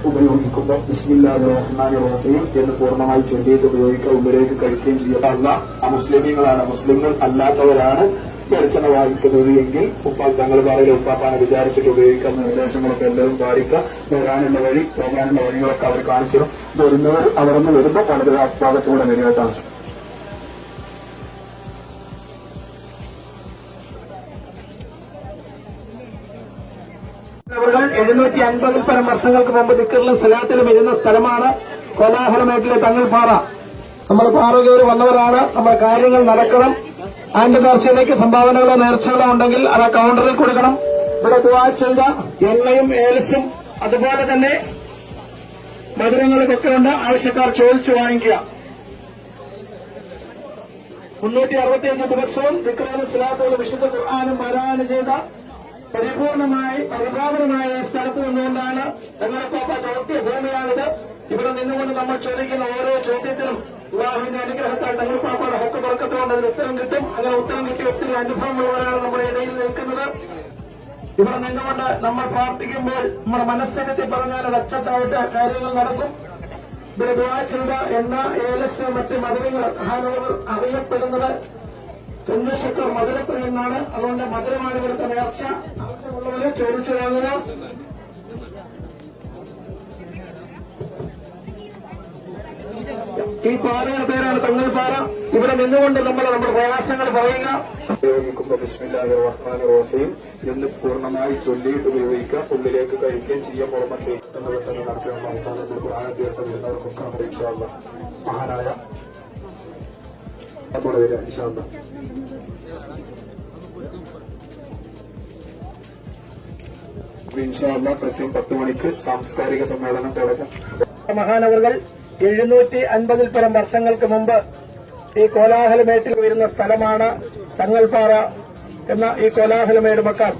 ഉപയോഗിക്കുമ്പോൾ ബിസ്മില്ലാഹിർ റഹ്മാനിർ റഹീം എന്ന് പൂർണ്ണമായി ചൊല്ലിയിട്ട് ഉപയോഗിക്കുക. ഉള്ളിലേക്ക് കഴിക്കുകയും ചെയ്യുക. മുസ്ലിമീങ്ങളാണ്, മുസ്ലിങ്ങൾ അല്ലാത്തവരാണ് വെളിച്ചെണ്ണ വാങ്ങിക്കുന്നത് എങ്കിൽ തങ്ങൾ പറയിലെ ഉപ്പാപ്പാനെ വിചാരിച്ചിട്ട് ഉപയോഗിക്കുന്ന നിർദ്ദേശങ്ങളൊക്കെ എല്ലാവരും പാലിക്കുക. വരാനുള്ള വഴി, പോകാനുള്ള വഴികളൊക്കെ അവർ കാണിച്ചിരും. വരുന്നവർ അവിടെ നിന്ന് വരുമ്പോൾ വളരെ ഭാഗത്തുകൂടെ വരികയായിട്ടാണ്. 750 പരം വർഷങ്ങൾക്ക് മുമ്പ് ദിക്റിലും സലാത്തിലും ഇരുന്ന സ്ഥലമാണ് കോലാഹലമേട്ടിലെ തങ്ങൾപ്പാറ. നമ്മൾ പാറ കയറി വന്നവരാണ്. നമ്മുടെ കാര്യങ്ങൾ നടക്കണം. അതിന്റെ നേർച്ചയിലേക്ക് സംഭാവനകളോ നേർച്ചകളോ ഉണ്ടെങ്കിൽ അത് ആ കൌണ്ടറിൽ കൊടുക്കണം. ഇവിടെ ദുആ ചെയ്ത എണ്ണയും ഏലസും അതുപോലെ തന്നെ മധുരങ്ങളൊക്കെ ഉണ്ട്. ആവശ്യക്കാർ ചോദിച്ചു വാങ്ങിക്കുക. 365 ദിവസവും ദിക്റുകളും സലാത്തുകളും വിശുദ്ധ ഖുർആനും പാരായണം ചെയ്ത പരിപൂർണമായ സ്ഥലത്ത് നിന്നുകൊണ്ടാണ് തങ്ങളുപ്പാപ്പ ചവിട്ടിയ ഭൂമിയാണിത്. ഇവിടെ നിന്നുകൊണ്ട് നമ്മൾ ചോദിക്കുന്ന ഓരോ ചോദ്യത്തിനും അല്ലാഹുവിന്റെ അനുഗ്രഹത്താൽ തങ്ങളുപ്പാപ്പയുടെ ഹക്ക് ബർക്കത്തുകൊണ്ട് അതിന് ഉത്തരം കിട്ടും. അങ്ങനെ ഉത്തരം കിട്ടിയ ഒത്തിരി അനുഭവമുള്ളവരാണ് നമ്മുടെ ഇടയിൽ നിൽക്കുന്നത്. ഇവിടെ നിന്നുകൊണ്ട് നമ്മൾ പ്രാർത്ഥിക്കുമ്പോൾ നമ്മുടെ മനസ്സിനെത്തി പറഞ്ഞാൽ അത് അച്ചട്ടായിട്ട് കാര്യങ്ങൾ നടക്കും. ഇവിടെ ദുആ ചെയ്ത എണ്ണ, ഏലസ്, മറ്റ് മധുരങ്ങൾ മഹാനവർ അറിയപ്പെടുന്നത് ചന്ദ്രശേഖർ മധുരത്തിൽ നിന്നാണ്. അതുകൊണ്ട് മധുരമാണ് ഇവിടുത്തെ നേർച്ച. ആവശ്യമുള്ളവരെ ചോദിച്ചു വാങ്ങുക. ഈ പാറയുടെ പേരാണ് തങ്ങൾപ്പാറ. ഇവിടെ നിന്നുകൊണ്ട് നമ്മൾ നമ്മുടെ പ്രയാസങ്ങൾ പറയുക. ഉപയോഗിക്കുമ്പോൾ ബിസ്മില്ലാഹിർ റഹ്മാനിർ റഹീം എന്ന് പൂർണ്ണമായി ചൊല്ലിയിട്ട് ഉപയോഗിക്കുക. ഉള്ളിലേക്ക് കഴിക്കുകയും ചെയ്യാൻ പുറമെ പെട്ടെന്ന് നടത്തിയുള്ള ആദ്യത്തെ വരുന്നവർക്കൊക്കെ ഇൻഷാ അല്ലാഹ് മഹാനായ അതോടെ വരിക ഇൻഷാ അല്ലാഹ്. ഇൻഷാ അല്ലാഹ് കൃത്യം 10 മണിക്ക് സാംസ്കാരിക സമ്മേളനം തുടങ്ങും. മഹാനവറുകൾ 750 പരം വർഷങ്ങൾക്ക് മുമ്പ് ഈ കോലാഹലമേട്ടിൽ വരുന്ന സ്ഥലമാണ് തങ്ങൾപ്പാറ എന്ന ഈ കോലാഹലമേട് മക്കാർ.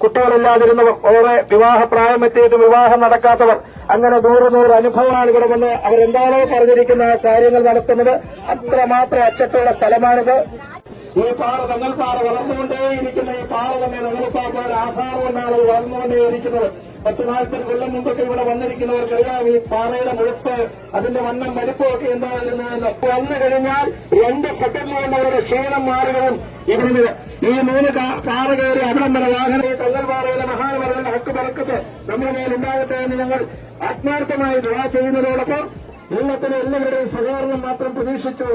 കുട്ടികളില്ലാതിരുന്നവർ, ഓരോ വിവാഹപ്രായമെത്തിയിട്ട് വിവാഹം നടക്കാത്തവർ, അങ്ങനെ 100 അനുഭവമാണ് ഇവിടെ വന്ന് അവരെന്താണോ പറഞ്ഞിരിക്കുന്ന കാര്യങ്ങൾ നടത്തുന്നത്. അത്രമാത്രം അച്ചട്ടുള്ള സ്ഥലമാണിത്. ഈ പാറ തങ്ങൾപ്പാറ വളർന്നുകൊണ്ടേയിരിക്കുന്ന ഈ പാറ തന്നെ തങ്ങൾപ്പാപ്പയുടെ ആസാറ് കൊണ്ടാണ് വളർന്നുകൊണ്ടേയിരിക്കുന്നത്. 10-40 കൊല്ലം മുമ്പൊക്കെ ഇവിടെ വന്നിരിക്കുന്നവർക്കറിയാം ഈ പാറയുടെ മുഴുപ്പ്, അതിന്റെ വണ്ണം മടുപ്പമൊക്കെ എന്തായിരുന്നു എന്ന്. വന്നു കഴിഞ്ഞാൽ 2 സെക്കൻഡ് കൊണ്ട് അവരുടെ ക്ഷീണം മാറുകയും ഇവിടുന്ന് ഈ 3 പാറ കയറി അവിടം വരെ വാഹനം തങ്ങൾപ്പാറയിലെ മഹാനവറുകളുടെ ഹക്ക് ബർക്കത്ത് നമ്മുടെ മേലുണ്ടാകട്ടെ എന്ന് ഞങ്ങൾ ആത്മാർത്ഥമായി ദുആ ചെയ്യുന്നതോടൊപ്പം ഉള്ളത്തിന് എല്ലാവരുടെയും സഹകരണം മാത്രം പ്രതീക്ഷിച്ചു